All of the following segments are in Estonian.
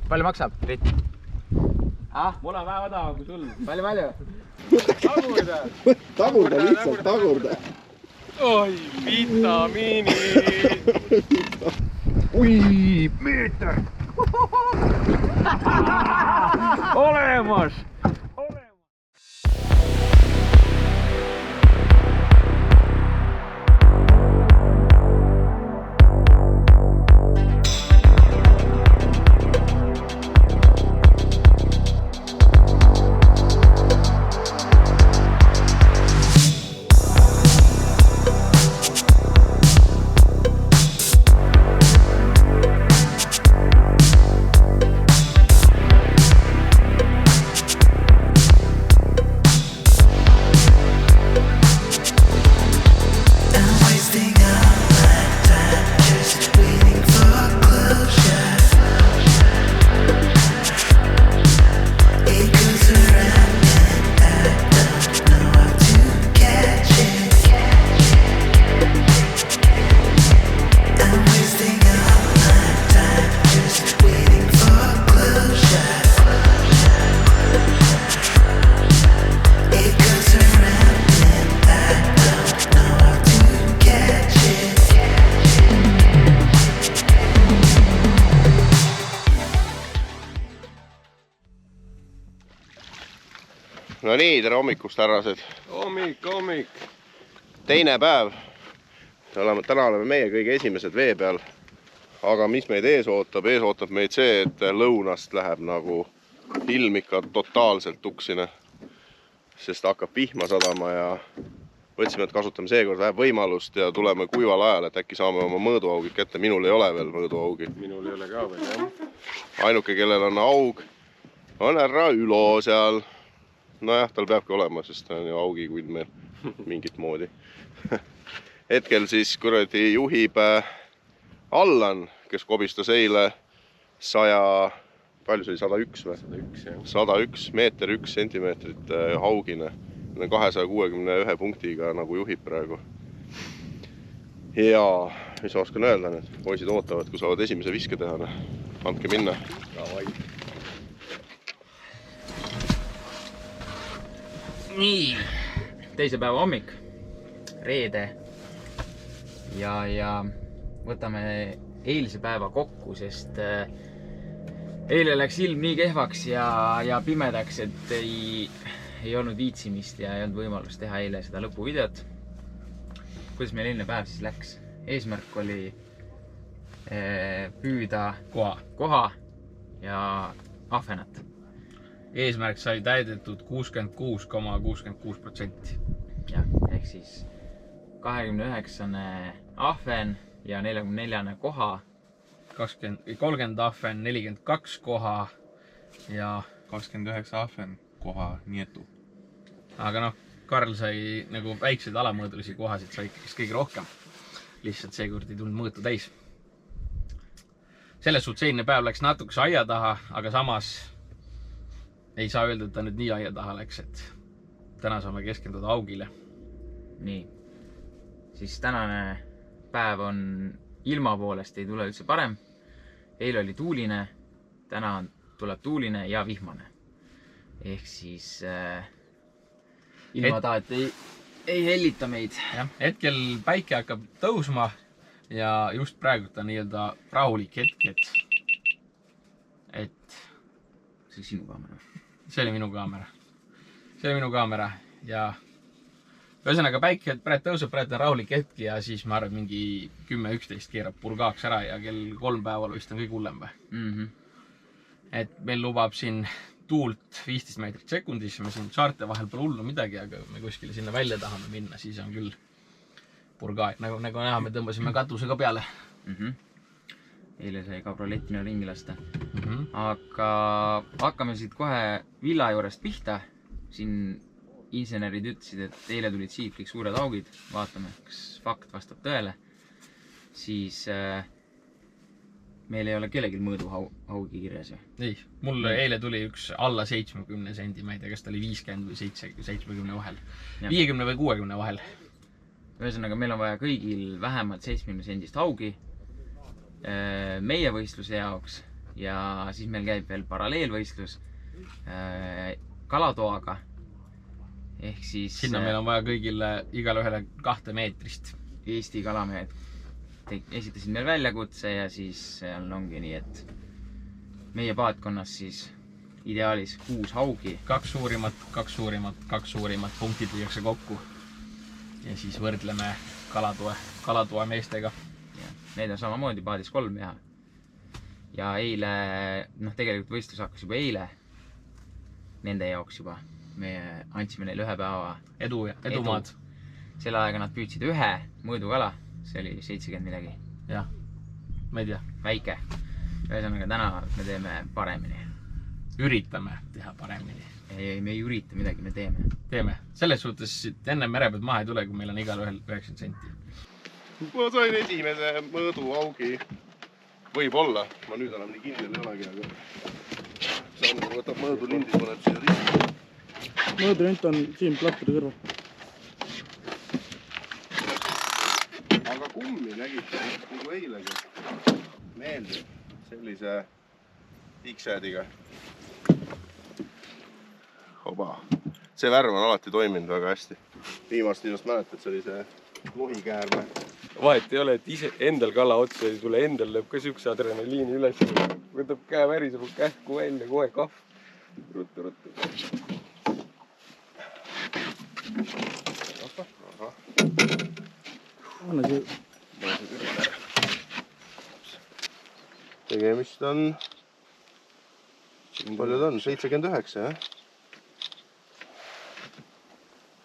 Palju maksab? Mul on vähe odavam kui sul. Palju? Tagurda lihtsalt, tagurda. Oi, vitamiini. Ui, meeter! Olemas! No nii, tere hommikust, härrased. Hommik. Teine päev. Täna oleme meie kõige esimesed vee peal. Aga mis meid ees ootab? Ees ootab meid see, et lõunast läheb nagu ilm ikka totaalselt tuksine. Sest hakkab vihma sadama ja võtsime, et kasutame seekord vähe võimalust ja tuleme kuival ajal, et äkki saame oma mõõduaugid kätte. Minul ei ole veel mõõduaugi. Minul ei ole ka veel, jah. Ainuke, kellel on aug, on härra Ülo seal. Nojah, tal peabki olema, sest ta on ju augi kuid meil mingit moodi. Hetkel siis kuradi juhib Allan, kes kobistas eile 100, palju see oli, 101 või? 101, jah. 101 meeter 1 sentimeetrit haugine. 261 punktiga nagu juhib praegu. Ja mis ma oskan öelda nüüd? Poisid ootavad, kui saavad esimese viske teha. Andke minna. Nii, teise päeva hommik, reede ja võtame eilse päeva kokku, sest eile läks ilm nii kehvaks ja pimedaks, et ei olnud viitsimist ja ei olnud võimalust teha eile seda lõpuvideot. Kuidas meil eilne päev siis läks? Eesmärk oli püüda koha ja ahvenat. Eesmärk sai täidetud 66,66%. Jah, ehk siis 29 ahven ja 44 koha. 30 ahven, 42 koha ja 29 ahven koha nietu. Aga noh, Karl sai nagu väikseid alamõõdulisi kohasid sai ikkagist kõige rohkem. Lihtsalt seekord ei tulnud mõõtu täis. Selles suhtes eilne päev läks natukese aia taha, aga samas ei saa öelda, et ta nüüd nii aia taha läks, et täna saame keskenduda augile. Nii, siis tänane päev on ilma poolest ei tule üldse parem. Eile oli tuuline, täna tuleb tuuline ja vihmane. Ehk siis ilma tahet ei hellita meid. Ja, hetkel päike hakkab tõusma ja just praegu ta nii-öelda rahulik hetk, et see oli sinu kaamera. See oli minu kaamera ja ühesõnaga päike praegu tõuseb, praegu on rahulik hetk ja siis ma arvan, mingi 10-11 keerab purgaaks ära ja kell 3 päeval vist on kõik hullem või. Et meil lubab siin tuult 15 meetrit sekundis, me siin saarte vahel pole hullu midagi, aga me kuskile sinna välja tahame minna, siis on küll purgaeg. Nagu näha, me tõmbasime katuse ka peale. Eile sai kabrollettina ringi lasta. Aga hakkame siit kohe villa juurest pihta. Siin insenerid ütlesid, et eile tulid siit kõik suured augid. Vaatame, kas fakt vastab tõele. Siis meil ei ole kellelgi mõõdu augi kirjas. Ei, mul eile tuli üks alla 70 sendi, ma ei tea, kas ta oli 50 või 70 vahel. 50 või 60 vahel. Ühesõnaga, meil on vaja kõigil vähemalt 70 sendist augi meie võistluse jaoks ja siis meil käib veel paralleelvõistlus kalatoaga. Ehk siis sinna meil on vaja kõigile igale ühele 2 meetrist. Eesti kalamehed esitasid meil väljakutse ja siis seal ongi nii, et meie paatkonnas siis ideaalis 6 haugi. 2 suurimat punktid viiakse kokku. Ja siis võrdleme kalatoe meestega. Ja, need on samamoodi paadis 3 teha. Ja eile, tegelikult võistlus hakkas juba eile. Nende jaoks juba. Me andsime neile 1 päeva edumaad. Selle aega nad püüdsid 1 mõõdukala. See oli 70 midagi. Jah, ma ei tea. Väike. Ühesõnaga täna me teeme paremini. Üritame teha paremini. Ei, me ei ürita midagi, me teeme. Teeme. Selles suhtes, et enne merepead maha ei tule, kui meil on igal ühel 90 senti. Ma sain esimese mõõduaugi. Võib-olla. Ma nüüd enam nii kindel ei olegi, aga Sander võtab mõõdulindid, paneb siia risti. Mõõdulint on siin platturi kõrval. Aga kummi nägite nagu eilegi. Meeldib sellise X-Adiga. Oba. See värv on alati toiminud väga hästi. Viimast ilmast mäletad, see oli see lohikäärme. Vahet ei ole, et ise endal kala otsa ei tule, endal lööb ka siukse adrenaliini üles. Võtab käe väriseb kähku välja, kohe kahv. Ruttu. Aha. Anna see. Tegemist on, palju ta on? 79, jah?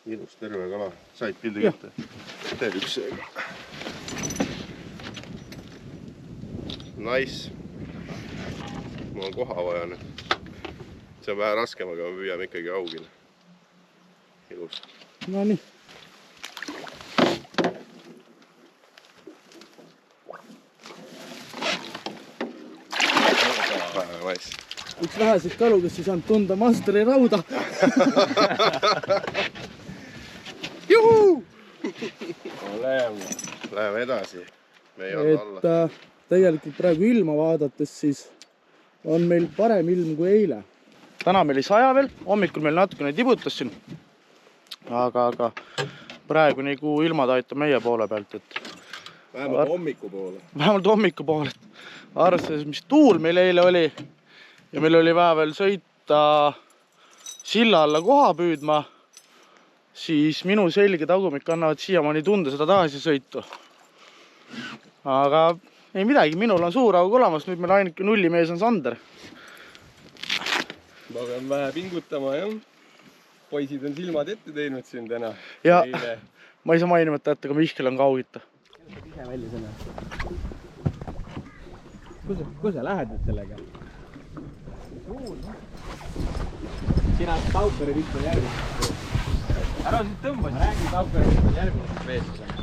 Ilus terve kala. Said pildi kätte? Teed üks seega. Nice. Mul on koha vaja nüüd. See on vähe raskem, aga me püüame ikkagi augile. Ilus. No nii. Nice. Üks väheseid kalu, kes ei saanud tunda Masteri rauda. Juhu! Läheme edasi. Me ei anna alla. Tegelikult praegu ilma vaadates siis on meil parem ilm kui eile. Täna meil ei saja veel, hommikul meil natukene tibutas siin. Aga praegu nagu ilmad aitab meie poole pealt. Vähemalt hommiku poole. Vähemalt hommiku poole. Arvestades, mis tuul meil eile oli ja meil oli vaja veel sõita silla alla koha püüdma, siis minu selge tagumik annavad siiamaani tunda seda tagasisõitu. Aga ei midagi, minul on suur aug olemas, nüüd meil ainuke nullimees on Sander. Ma pean vähe pingutama, jah. Poisid on silmad ette teinud siin täna. Ja ma ei saa mainimata ette, aga Mihkel on kaugita. Ise välja selle. Kus sa lähed nüüd sellega? Sina Taukari vitt on järgmine. Ära siit tõmbas. Räägi Taukari vitt on järgmine veestusega.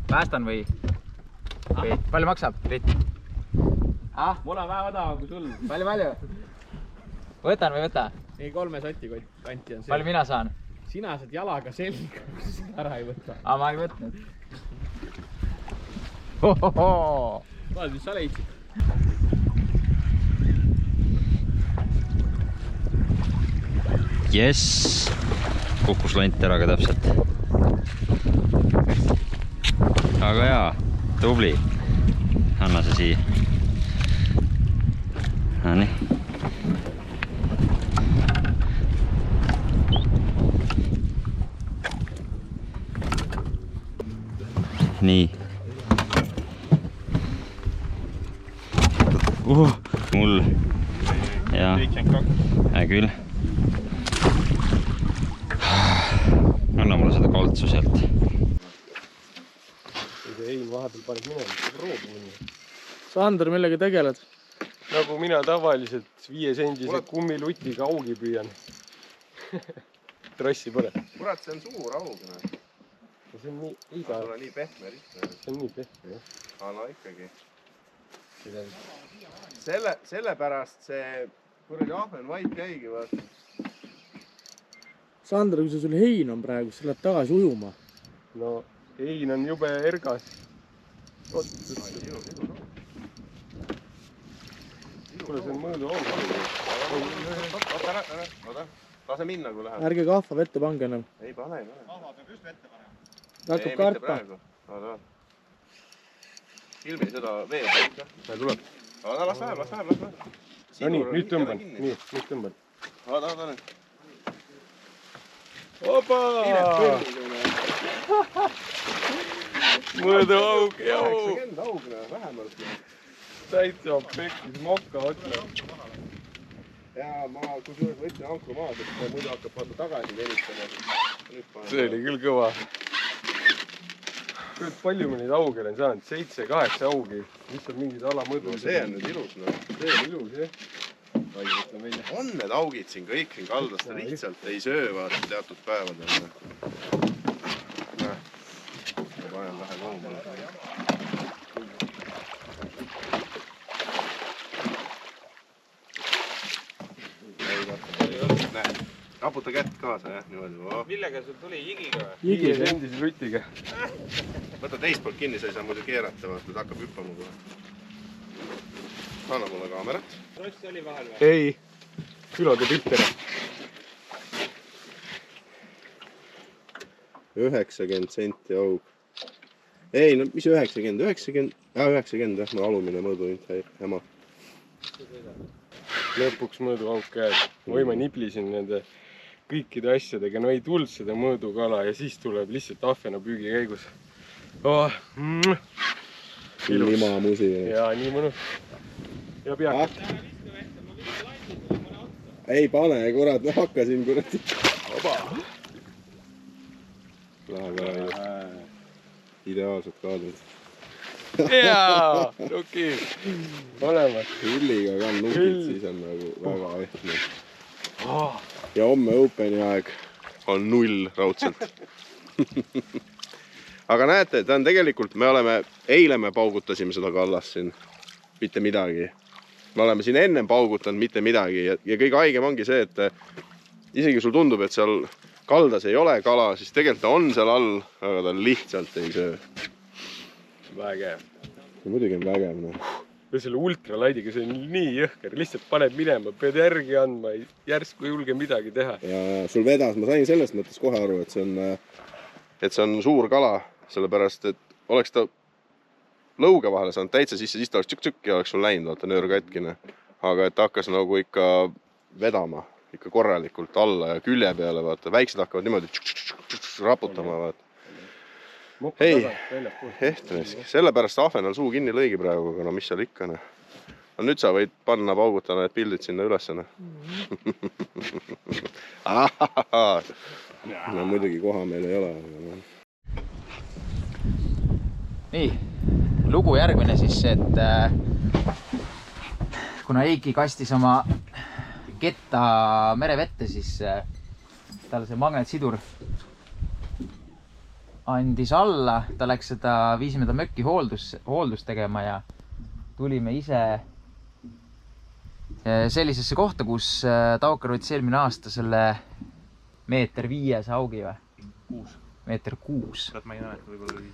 Päästan või? Palju maksab? Ritt? Mul on vähe odavam kui sul. Palju? Võtan või võta? Ei, 3 soti kanti on see. Palju mina saan? Sina saad jalaga selga, kui sa ära ei võta. Ma ei võtnud. Vaat, mis sa leidsid? Jess, kukkus lont ära ka täpselt. Aga jaa, tubli. Anna see siia. Nii. Nii. Mul. Ja. Hea küll. Anna mulle seda kaltsu sealt. Ei, vahepeal paned minema, proovi minna. Sander, millega tegeled? Nagu mina tavaliselt 5-sendise kummilutiga augi püüan. Trossi pole. Kurat, see on suur aug. See on nii iga. Sul on nii pehme rihtne. See on nii pehme, jah. No ikkagi. Selle pärast see kuradi ahven vaid käigi vaata. Sander, kui sul hein on praegu, siis läheb tagasi ujuma. No hein on jube ergas. Kuule, see on mõõdu aug. Oota, lase minna, kui läheb. Ärge kahva vette pange enam. Ei pane. Ta hakkab karta. Oota. Ilmi seda vee pealt. See tuleb. Oota, las läheb. No nii, nüüd tõmban. Nii, nüüd tõmban. Oota nüüd. Opa! Mõõdu aug, jau! 80 augna, vähemalt. Täitsa pekkis mokka otsa. Ja ma kusjuures võtsin ankru maad, et muidu hakkab vaata tagasi venitama. See oli küll kõva. Palju me neid auge olen saanud? 7-8 augi. Mis on mingid alamõõdu? No see on nüüd ilus, no. See on ilus, jah. On need augid siin kõik siin kaldas, ta lihtsalt ei söö vaata teatud päevadel. Ma panen vähe koomale. Näed, raputa kätt kaasa, jah, niimoodi. Millega sul tuli jigiga või? Jigiga endise rutiga. Võta teist poolt kinni, sa ei saa muidu keerata, vaata, ta hakkab hüppama kohe. Anna mulle kaamerat. Ross oli vahel või? Ei, külade pühtera. 90 senti aug. Ei, no mis 90? 90 jah, no alumine mõõduhind häma. Lõpuks mõõdu auk käes. Oi, ma niblisin nende kõikide asjadega, no ei tulnud seda mõõdukala ja siis tuleb lihtsalt ahvena püügi käigus. Lima musi. Jaa, nii mõnus. Ja peaks. Ei pane, kurat, ma hakkasin, kurat. Läheb ära. Ideaalsed kaadrid. Jaa, nuki. Olemas. Hülliga ka nukid, siis on nagu väga ehtne. Ja homme Openi aeg on 0 raudselt. Aga näete, ta on tegelikult, eile me paugutasime seda kallast siin. Mitte midagi. Me oleme siin ennem paugutanud mitte midagi ja kõige haigem ongi see, et isegi sul tundub, et seal kaldas ei ole kala, siis tegelikult ta on seal all, aga ta lihtsalt ei söö. Vägev. Muidugi on vägev. Ja selle ultralaidiga see on nii jõhker, lihtsalt paned minema, pead järgi andma, järsku ei julge midagi teha. Ja sul vedas, ma sain sellest mõttes kohe aru, et see on suur kala, sellepärast, et oleks ta lõuge vahele saanud täitsa sisse, siis ta oleks tšükk-tšükk ja oleks sul läinud, vaata, nöör katkine. Aga et ta hakkas nagu ikka vedama, ikka korralikult alla ja külje peale, vaata. Väiksed hakkavad niimoodi raputama, vaata. Ei, ehtneski. Sellepärast ahvenal suu kinni lõigi praegu, aga no mis seal ikka, no. Nüüd sa võid panna paugutana need pildid sinna ülesena. No muidugi koha meil ei ole. Nii, lugu järgmine siis, et kuna Eiki kastis oma ketta merevette, siis talle see magnetisidur andis alla, ta läks viisime ta mökki hooldust tegema ja tulime ise sellisesse kohta, kus Taukar võttis eelmine aasta selle 1,5 meetri augi või? 6. 1,6 meetri. Tead, ma ei näe, võib-olla oli.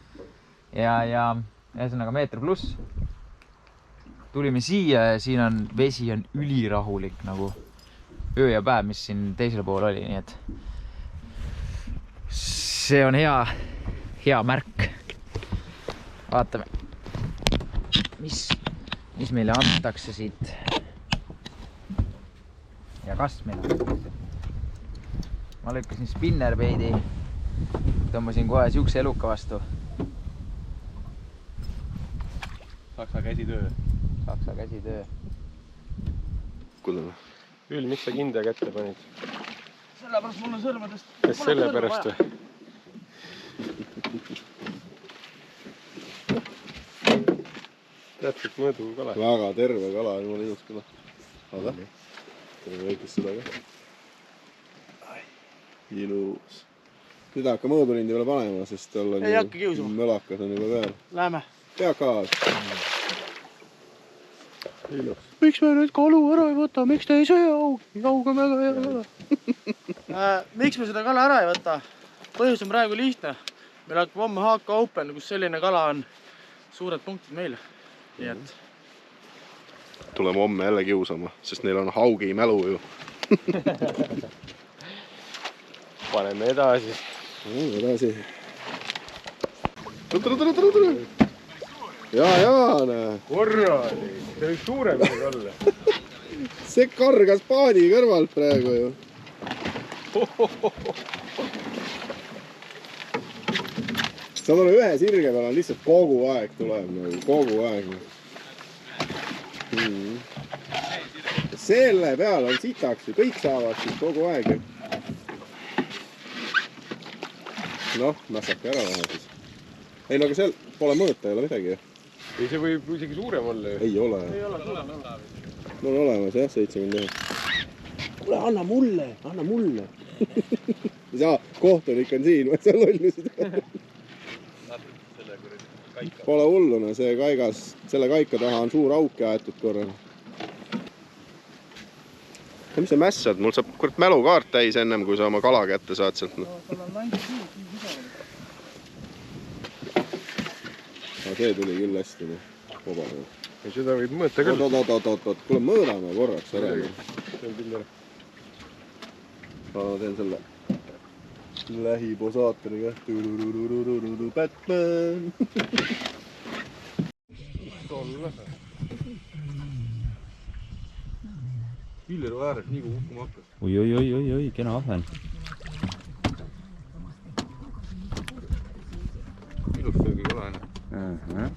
Ja ühesõnaga 1+ meetri. Tulime siia ja siin on vesi on ülirahulik nagu öö ja päev, mis siin teisel pool oli, nii et see on hea märk. Vaatame, mis meile antakse siit ja kas meile antakse. Ma lükkasin spinnerbeidi, tõmbasin kohe siukse eluka vastu. Saksa käsitöö. Saksa käsitöö. Kuule. Üll, miks sa kinda kätte panid? Sellepärast mul on sõrmedest. Kas sellepärast või? Täpselt mõõdu kala. Väga terve kala, jumala ilus kala. Vaata. Terve väikest seda ka. Ilus. Nüüd hakka mõõdurindi peale panema, sest tal on mölakad on juba peal. Läheme. Pea kaas. Miks me nüüd kalu ära ei võta? Miks te ei söö augi? Aug on väga hea kala. Miks me seda kala ära ei võta? Põhjus on praegu lihtne. Meil hakkab homme HK Open, kus selline kala on suured punktid meile. Nii et tuleme homme jälle kiusama, sest neil on haugi mälu ju. Paneme edasi. Edasi. Tule. Jaa, näe. Korralik. See võiks suurem olla. See kargas paadi kõrvalt praegu ju. Saad olla ühe sirge peal on lihtsalt kogu aeg tuleb nagu, kogu aeg. Selle peal on sitaks ju, kõik saavad siis kogu aeg ju. Noh, mässake ära vähe siis. Ei, no aga seal pole mõõta, ei ole midagi ju. Ei, see võib isegi suurem olla ju. Ei ole. ei ole suurem. No on olemas jah, 79. Kuule, anna mulle. Ei saa, kohtunik on siin, ma ei saa lollusid. Pole hulluna, see kaigas, selle kaika taha on suur auk aetud korra. Mis sa mässad? Mul saab kurat mälukaart täis ennem, kui sa oma kala kätte saad sealt. See tuli küll hästi, vaba. Ja seda võid mõõta küll. Oot, kuule mõõdame korraks ära. See on küll ära. Ma teen selle lähiposaatoriga. Batman! Pilleru ääres nii kui hukkuma hakkas. Oi, kena ahven. Ilus söögi kala enne. Aga hea.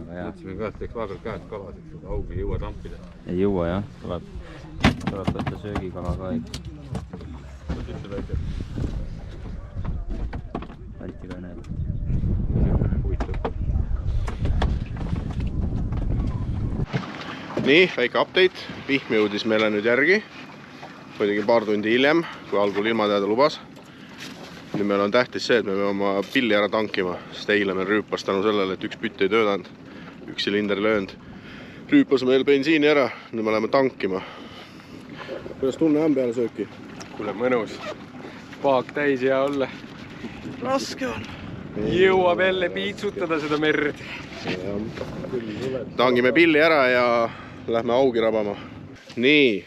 Mõtlesime ka, et teeks vahepeal käed kalaseks, seda augi ei jõua tampida. Ei jõua jah, tuleb võtta söögikala ka ikka. Üldse väike. Välti ka näeb. Huvitav. Nii, väike update. Vihm jõudis meile nüüd järgi. Muidugi paar tundi hiljem, kui algul ilmateade lubas. Nüüd meil on tähtis see, et me peame oma pilli ära tankima, sest eile meil rüüpas tänu sellele, et üks pütt ei töötanud, üks silinder löönud. Rüüpas meil bensiini ära, nüüd me läheme tankima. Kuidas tunne on peale sööki? Kuule, mõnus. Paak täis hea olla. Raske on. Jõuab jälle piitsutada seda merd. Tangime pilli ära ja lähme augi rabama. Nii,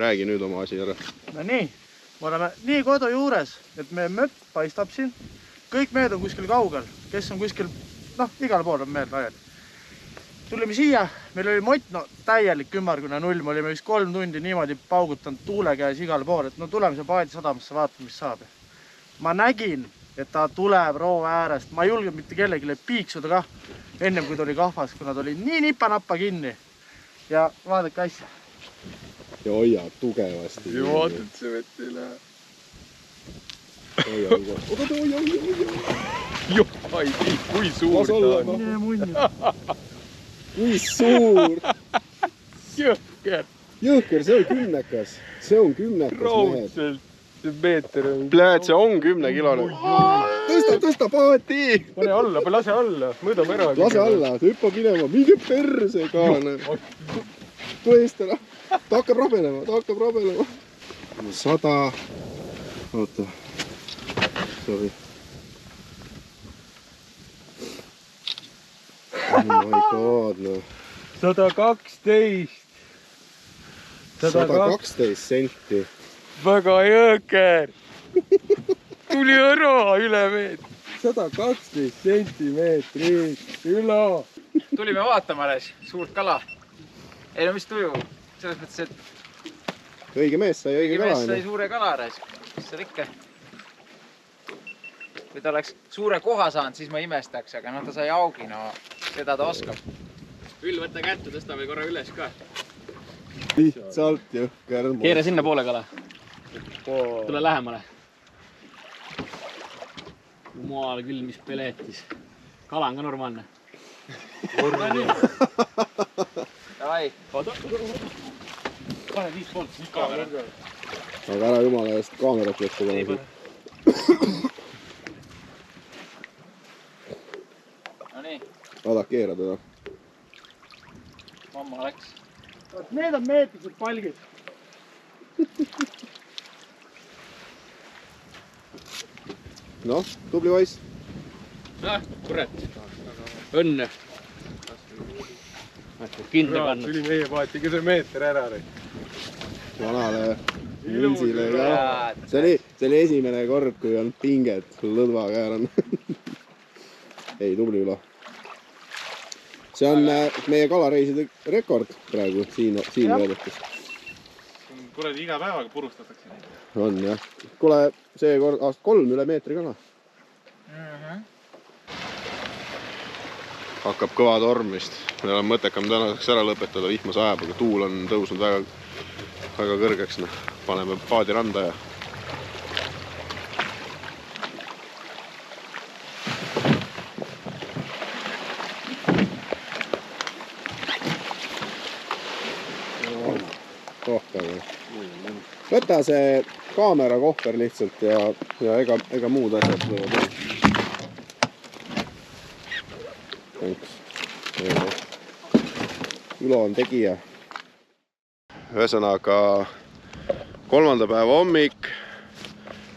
räägi nüüd oma asi ära. No nii. Me oleme nii kodu juures, et meie möpp paistab siin. Kõik mehed on kuskil kaugel, kes on kuskil, igal pool on mehed laiali. Tulime siia, meil oli mott, täielik 10-0, me olime vist 3 tundi niimoodi paugutanud tuule käes igal pool, et tuleme see paadi sadamasse vaatama, mis saab. Ma nägin, et ta tuleb roo äärest, ma ei julge mitte kellegile piiksuda kah, ennem kui tuli kahvas, kuna ta oli nii nipa-nappa kinni. Ja vaadake asja. Ja hoia tugevasti. Ja vaatad see vett ei lähe. Hoia. Joh, ai, kui suur ta on. Nii munni. Kui suur. Jõhker. Jõhker, see on 10-kas. See on 10-kas mehed. Raudselt. See meeter on. Pläät, see on 10-kilone. Tõsta paati. Pane alla, lase alla. Mõõdame ära. Lase alla, ta hüppab minema. Minge perse kaane. Tule eest ära. Ta hakkab rabelema. 100. Oota. Sorry. Oh my god, no. 112. 112 senti. Väga jõhker. Tuli ära üle meetri. 112 sentimeetrit üle. Tulime vaatama alles suurt kala. Ei no mis tuju? Selles mõttes, et Õige mees sai õige kala. mees sai suure kala ära. Mis seal ikka? Kui ta oleks suure koha saanud, siis ma imestaks, aga ta sai augi, seda ta oskab. Üll, võtta kätte, tõsta veel korra üles ka. Lihtsalt jõhker. Keera sinna poole kala. Tule lähemale. Jumal küll, mis peletis. Kala on ka normaalne. Davai. Pane 5 poolt. Kaamera. Aga ära jumala eest kaamerat võtta kohe. No nii, Vaada, keera teda. mamma läks. Need on meetrised palgid. noh, tubli poiss. Kurat. Õnne. Kindla pannud. Tuli meie paati, kui see meeter ära oli. Vanale Vinsile ka. See oli esimene kord, kui on pinget lõdva kääranud. Ei, tubli Ülo. See on meie kalareiside rekord praegu siin veedetes. Kuradi iga päevaga purustatakse neid. On jah. Kuule, see kord aasta 3 üle meetri kala. Hakkab kõva torm vist. Meil on mõttekam tänaseks ära lõpetada, vihma sajab, aga tuul on tõusnud väga kõrgeks. Paneme paadi randa ja võta see kaamera kohver lihtsalt ja ega muud asjad võivad. Ülo on tegija. Ühesõnaga 3. päeva hommik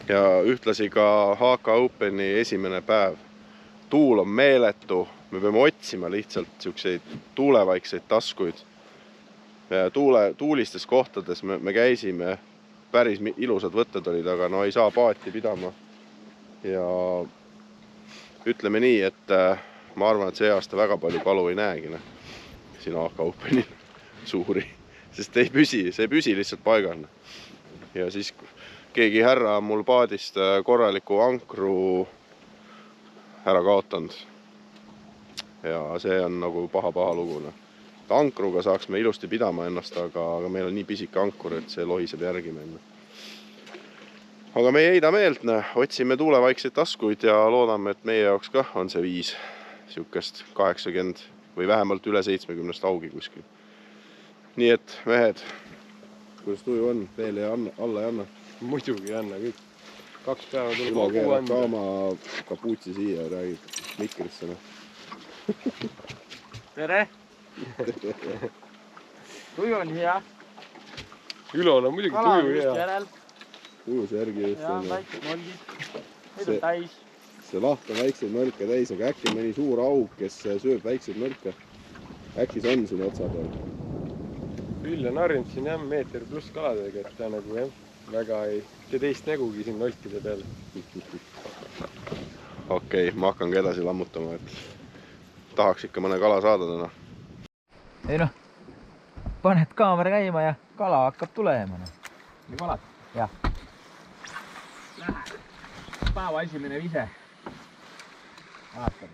ja ühtlasi ka HK Openi esimene päev. Tuul on meeletu, me peame otsima lihtsalt siukseid tuulevaikseid taskuid. Tuulistes kohtades me käisime, päris ilusad võtted olid, aga no ei saa paati pidama. Ja ütleme nii, et ma arvan, et see aasta väga palju kalu ei näegi siin HK Openil suuri, sest see ei püsi lihtsalt paigal. Ja siis keegi härra on mul paadist korraliku ankru ära kaotanud. Ja see on nagu paha lugu. Ankruga saaks me ilusti pidama ennast, aga meil on nii pisike ankur, et see lohiseb järgi minna. Aga me ei heida meelt, otsime tuulevaikseid taskuid ja loodame, et meie jaoks kah on see 5 siukest 80 või vähemalt üle 70 augi kuskil. Nii et mehed, kuidas tuju on? Veel alla ei anna? Muidugi ei anna kõik. 2 päeva tuleb Ülo kogu keerab anda. ka oma kapuutsi siia ja räägib mikrisse. Tere! Tuju on hea. Ülol on muidugi Kala on tuju just hea. järel. Tujus järgi just Ja on. väiksed nolgid. Neid on täis. See laht on väikseid nõrke täis, aga äkki mõni suur auk, kes sööb väikseid nõrke. Äkki see on siin otsa peal. Üll on harjunud siin jah meeter pluss kaladega, et ta nagu jah väga ei tee teist nägugi siin nolkide peale. Okei, ma hakkangi edasi lammutama, et tahaks ikka mõne kala saada täna. Ei noh, paned kaamera käima ja kala hakkab tulema. Ja kalad? Jah. Päeva esimene vise. Vaatab.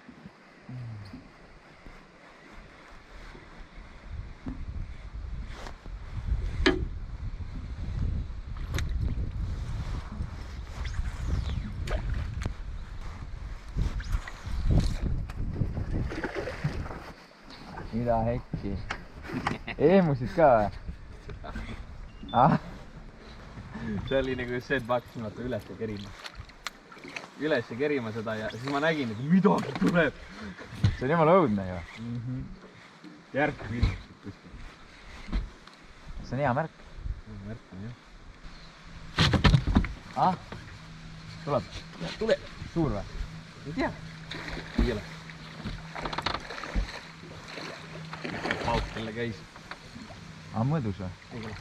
Mida hekki? Eemusid ka või? Ah? See oli nagu see, et vaatasin vaata üles ja kerima. Üles ja kerima seda ja siis ma nägin, et midagi tuleb. See on jumala õudne ju. Järk minust kuskil. See on hea märk. Märk on jah. Ah? Tuleb? Tule! Suur või? Ei tea. Ei ole. Pauk jälle käis. Ah, mõõdus või? Ei ole.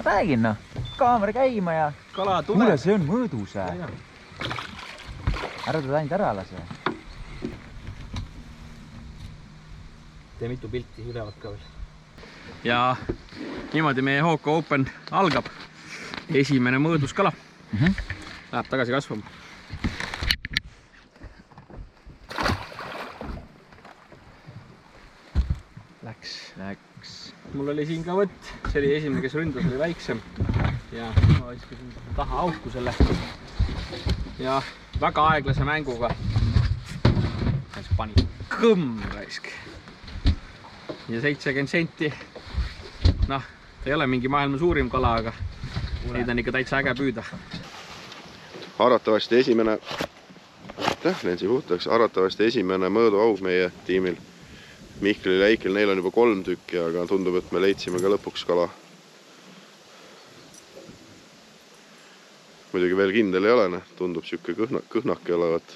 Räägin noh, kaamera käima ja... Kala tuleb. Kuule, see on mõõdus. Ära teda ainult ära lase. Tee mitu pilti ülevalt ka veel. Ja niimoodi meie HK Open algab. Esimene mõõdus kala. Läheb tagasi kasvama. Läks. Mul oli siin ka võtt. See oli esimene, kes ründas, oli väiksem. Ja ma viskasin taha auku selle. Ja väga aeglase mänguga. Pani kõmm raisk. Ja 70 senti. Noh, ta ei ole mingi maailma suurim kala, aga neid on ikka täitsa äge püüda. Arvatavasti esimene, lensi puhtaks, arvatavasti esimene mõõduaug meie tiimil. Mihklil ja Eikil, neil on juba 3 tükki, aga tundub, et me leidsime ka lõpuks kala. Muidugi veel kindel ei ole, tundub siuke kõhnake olevat.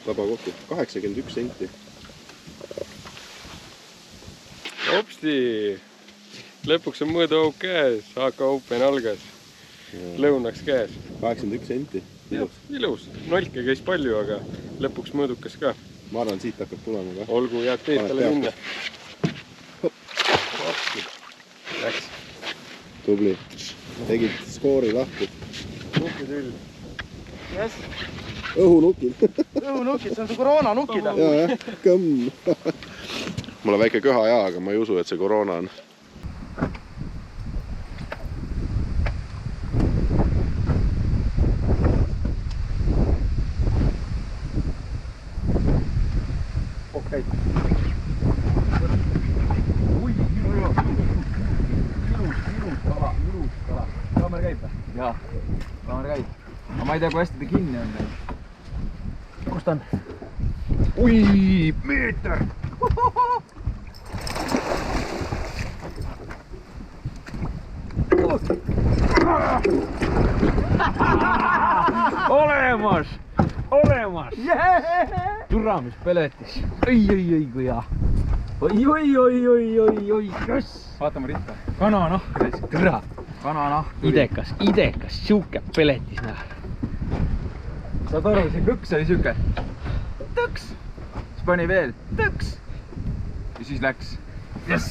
Laba kokku, 81 senti. Hopsti! Lõpuks on mõõduauk käes, AK Open algas. Lõunaks käes. 81 senti. Ilus. Nolke käis palju, aga lõpuks mõõdukas ka. Ma arvan, siit hakkab tulema ka. Olgu, jääb teed talle minna. Läks. Tubli. Tegid skoori lahti. Nukitüll. Yes. Õhunukid. Õhunukid, see on see koroonanukid. Jah, kõmm. Mul on väike köha jaa, aga ma ei usu, et see koroona on. Okei. Ilus kala. Kaamer käib või? Jaa, kaamer käib. Aga ma ei tea, kui hästi ta kinni on meil. Kus ta on? Ui, meeter! Olemas! Olemas! Türa, mis peletis. Oi, kui hea. Oi, yes! Vaatame ritta. Kananahk, türa. Kananahk. Idekas, siuke peletis näha. Saad aru, see kõks oli siuke. Tõks! Siis pani veel. Tõks! Ja siis läks. Yes!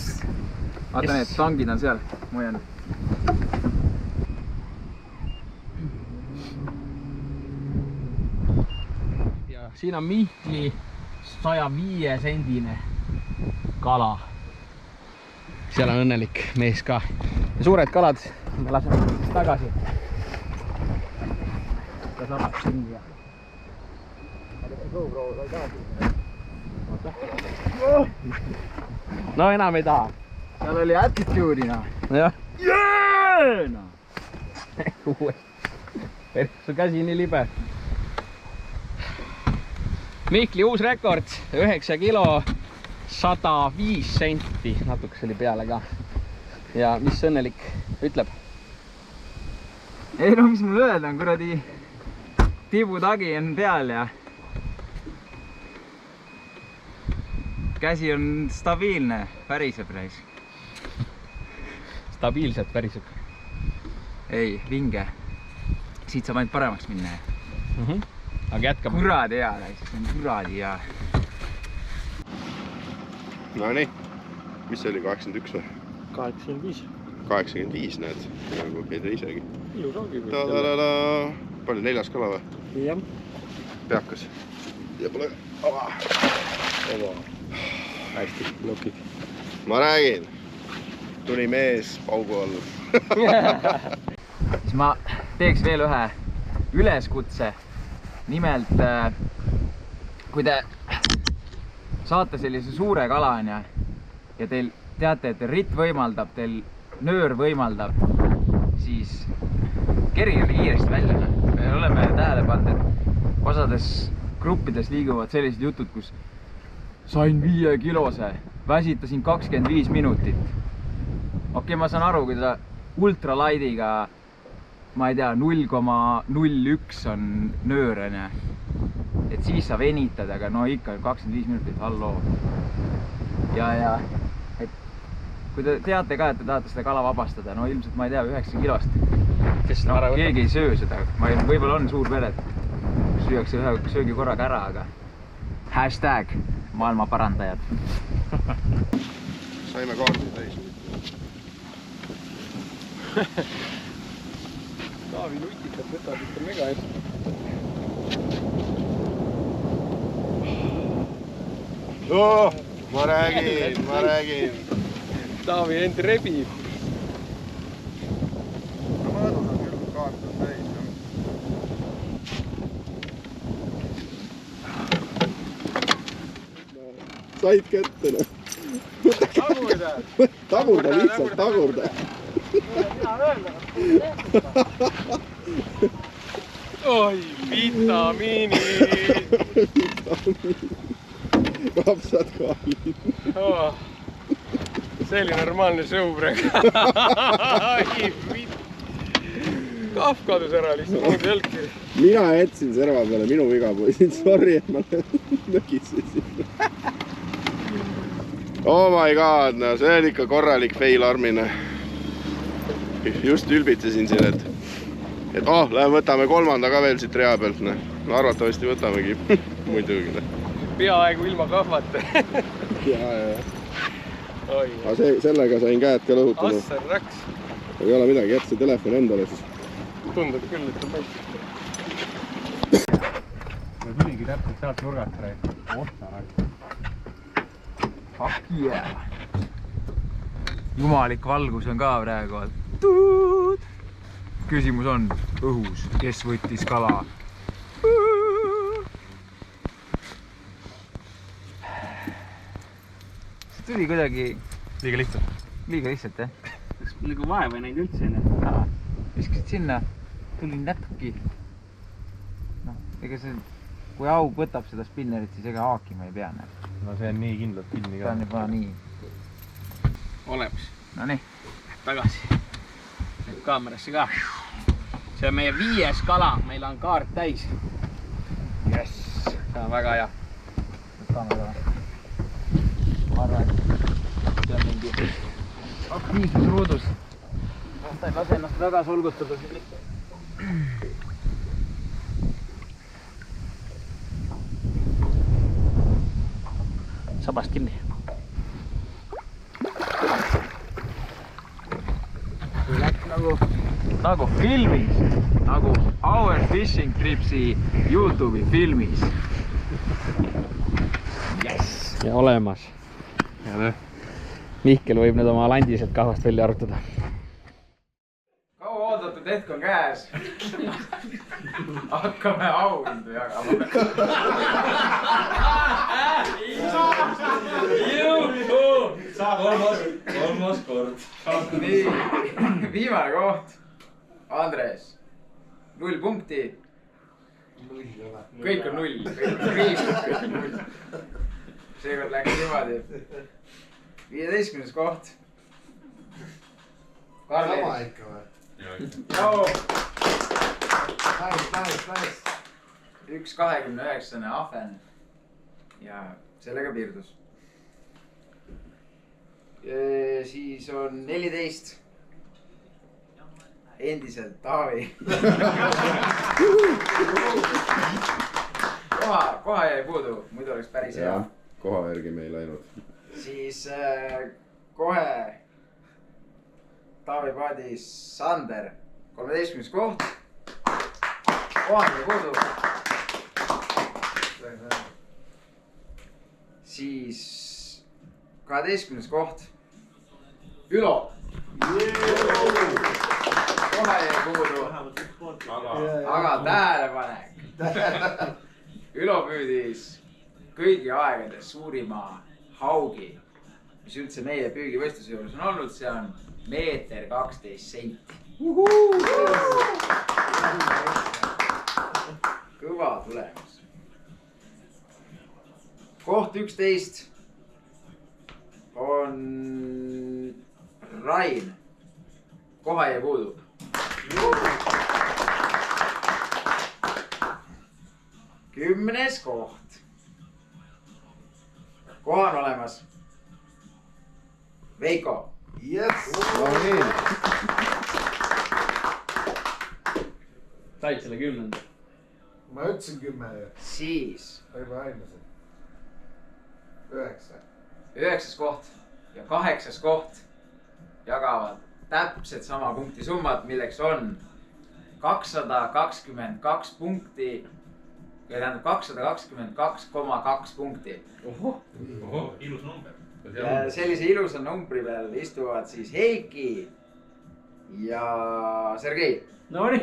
Vaata need tangid on seal. Ma jään. Ja siin on Mihkli 105 sendine kala. Seal on õnnelik mees ka. Ja suured kalad me laseme tagasi. Ta saab sinna. No enam ei taha. Seal oli attitude'ina. Jah. Jee! Su käsi nii libe. Mihkli uus rekord, 9 kilo, 105 senti, natukese oli peale ka. Ja mis õnnelik ütleb? Ei no, mis mul öelda on, kuradi tibutagi on peal ja käsi on stabiilne, päriseb reis. Stabiilselt päriseb. Ei, vinge. Siit saab ainult paremaks minna. Aga jätkame. Kuradi hea, see on kuradi hea. No nii, mis see oli, 81 või? 85. 85, näed, nagu käid isegi. Ilus ongi. Palju, 4. kala või? Jah. Peakas. Ja pole ava. Hästi, nukid. Ma räägin. Tuli mees paugu all. Siis ma teeks veel ühe üleskutse. Nimelt, kui te saate sellise suure kala ja teil teate, et ritt võimaldab, teil nöör võimaldab, siis kerige kiiresti välja. Me oleme tähele pannud, et osades gruppides liiguvad sellised jutud, kus sain 5 kilose, väsitasin 25 minutit. Okei, ma saan aru, kui ta ultralightiga, ma ei tea, 0,01 on nöör, et siis sa venitad, aga no ikka 25 minutit, halloo. Ja et kui te teate ka, et te tahate seda kala vabastada, no ilmselt ma ei tea, 9 kilost. No, keegi ei söö seda, võib-olla on suur pered, süüakse ühe söögi korraga ära, aga hashtag maailma parandajad. Saime kaardi täis. Taavi nutitab, võtab ikka mega hästi. Ma räägin. Taavi end rebib. Ma mõõdun on küll, kaart on täis. Said kätte, noh. Tagurda lihtsalt, tagurda. oi, vitamiinid. Kapsad kaalid. Oh, see oli normaalne show praegu. Kahv kadus ära lihtsalt, muud ei olnudki. Mina jätsin serva peale, minu viga poisid. Sorry, et ma nõkisesin. Oh my god, no see oli ikka korralik fail armine. Just ülbitasin siin, et lähme võtame kolmanda ka veel siit rea pealt. No, arvatavasti võtamegi. Muidugi. Peaaegu ilma kahvata. Ja. Aga sellega sain käed ka lõhutada. Assar raks. Ei ole midagi, jätsi telefon endale siis. Tundub küll, et on paist. No tuligi täpselt sealt nurgast rääk. Otsa rääk. Fuck yeah! Jumalik valgus on ka praegu. Küsimus on õhus, kes võttis kala? See tuli kuidagi Liiga lihtsalt. liiga lihtsalt, jah? Nagu vaeva ei näinud üldse enne. Viskasid sinna, tuli näpki. Noh, ega see, kui aug võtab seda spinnerit, siis ega haakima ei pea. No see on nii kindlalt kinni See ka. on juba nii. Olemas. No nii. Tagasi. Nüüd kaamerasse ka. See on meie 5. kala. Meil on kaart täis. Yes. See on väga hea. Võtame ka. Ma arvan, et see on mingi aktiivsusruudus. Ta ei lase ennast väga solgutada siin mitte. Sabast kinni. Nagu filmis, nagu Our Fishing Tripsi YouTube'i filmis. Yes. Ja olemas. Mihkel võib nüüd oma landised kahvast välja arutada. Kaua oodatud hetk on käes. Hakkame auhindu jagama. Kolmas kord. Nii, viimane koht. Andres, 0 punkti. Kõik on 0, kõik on kriisid, kõik on 0. Seekord läks niimoodi. 15. koht. Sama ikka või? Joo! 1.29 ahven. Ja sellega piirdus. Siis on 14. Endiselt Taavi. Koha jäi puudu, muidu oleks päris hea. Koha järgi me ei läinud. Siis kohe Taavi paadis Sander, 13. koht. Kohad jäi puudu. Siis 12. koht. Ülo. Kohe jäi puudu. Aga tähelepanek. Ülo püüdis kõigi aegade suurima haugi, mis üldse meie püügivõistluse juures on olnud, see on 1,12 senti. Kõva tulemus. Koht 11 on Rain. Koha jäi puudu. Kümnes koht. Koha on olemas. Veiko. Yes! Said selle 10. Ma ütlesin 10. Siis. Juba ainusin. 9. 9. koht ja 8. koht jagavad täpselt sama punkti summat, milleks on 222 punkti. Ja tähendab 222,2 punkti. Ohoh, ilus number. Ja sellise ilusa numbri peal istuvad siis Heiki ja Sergei. No nii.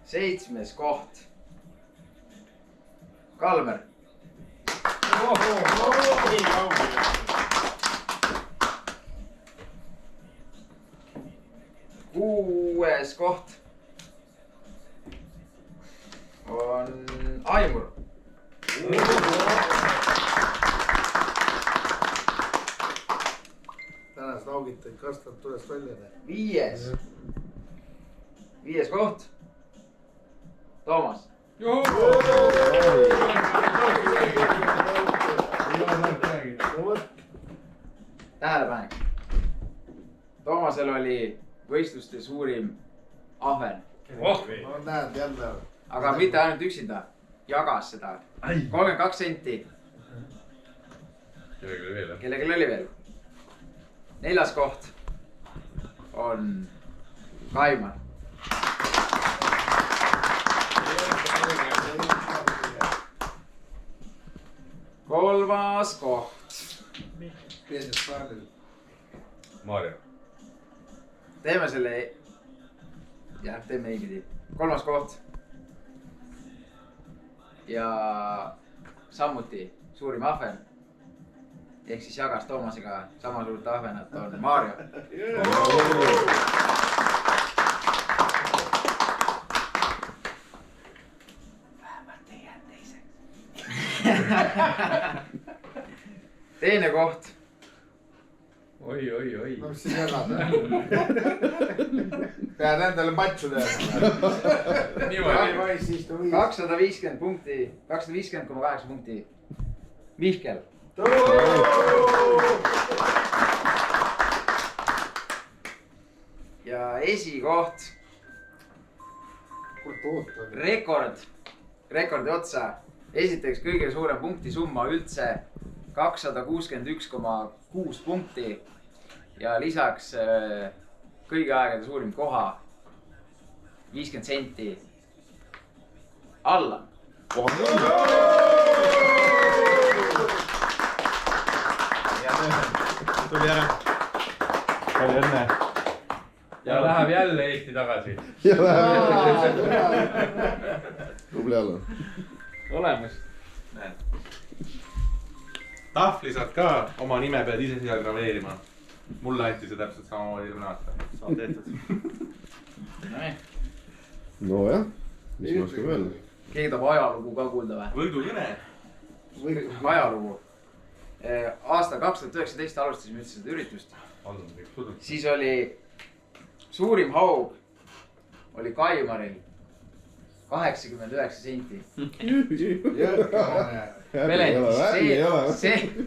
7. koht. Kalmer. 6. koht on Aimur. tänased augitaid kastab tulest välja. 5. koht Toomas. Tähelepanek. Toomasel oli võistluste suurim ahven. no näed jälle. Aga mitte ainult üksinda. Jagas seda. 32 senti. Kellelgi oli veel. 4. koht on Kaimar. 3. koht. Peenest saanil. Maarja. Teeme selle. Jah, teeme niipidi. 3. koht. Ja samuti suurim ahven. Ehk siis jagas Toomasega sama suurt ahvenat on Maarja. Vähemalt ei jää teiseks. Teine koht. Oi. no mis siis jagad? pead endale matšu teha. 250 punkti, 250,8 punkti. Mihkel. Ja esikoht. Rekordi otsa. Esiteks kõige suurem punktisumma üldse 261,6 punkti. Ja lisaks kõigi aegade suurim koha 50 senti. Allan. Tuli ära. Palju õnne. Ja läheb jälle Eesti tagasi. tubli Allan. Olemas. Tahvli saad ka, oma nime pead ise seal graveerima. Mulle anti see täpselt samamoodi eelmine aasta. Saab tehtud. nojah, mis ma oskan öelda. Keegi tahab ajalugu ka kuulda või? Võidukõne. Ajalugu. Aasta 2019 alustasime üldse seda üritust. Siis oli suurim haug oli Kaimaril 89 senti.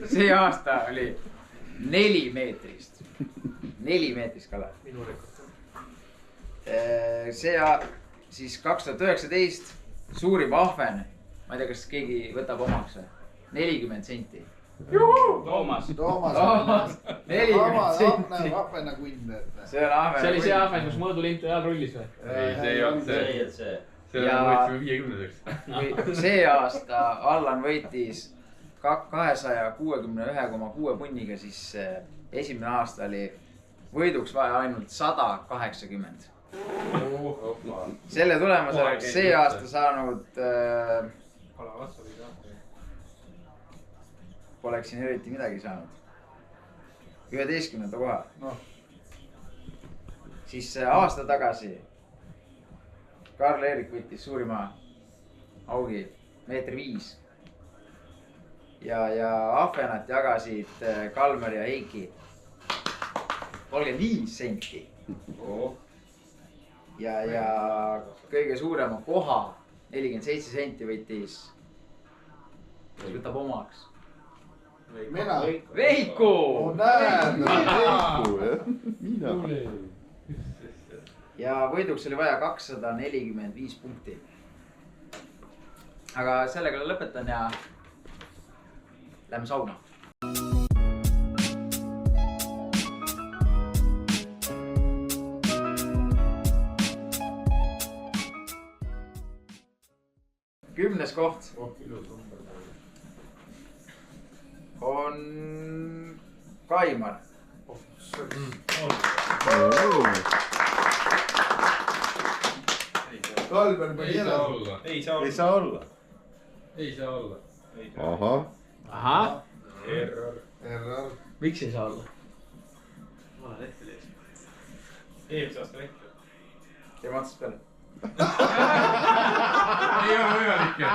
See aasta oli 4 meetrist. 4 meetrist kala. Minu rekord. See siis 2019 suurim ahven. Ma ei tea, kas keegi võtab omaks või? 40 senti. Toomas. 40 senti. ahvena kunn. See on ahven. See oli see ahven, kus mõõdulint ajal rullis või? Ei, see ei olnud see. Selle me võitsime 50-seks. See aasta Allan võitis 261,6 punniga, siis esimene aasta oli võiduks vaja ainult 180. Selle tulemus oleks see aasta saanud poleks siin eriti midagi saanud. 11. koha. Siis aasta tagasi Karl-Erik võttis suurima augi 1,5 meetrit. Ja ahvenat jagasid Kalmer ja Heiki 35 senti. Ja kõige suurema koha 47 senti võttis. Kes võtab omaks? mina. Veiko! näed, mina. Ja võiduks oli vaja 245 punkti. Aga sellega lõpetan ja lähme sauna. Kümnes koht on Kaimar. Kalber pani ära. Ei saa olla. ahah. Error. Miks ei saa olla? eelmise aasta lekk. ja vaatas peale. ei ole võimalik ju.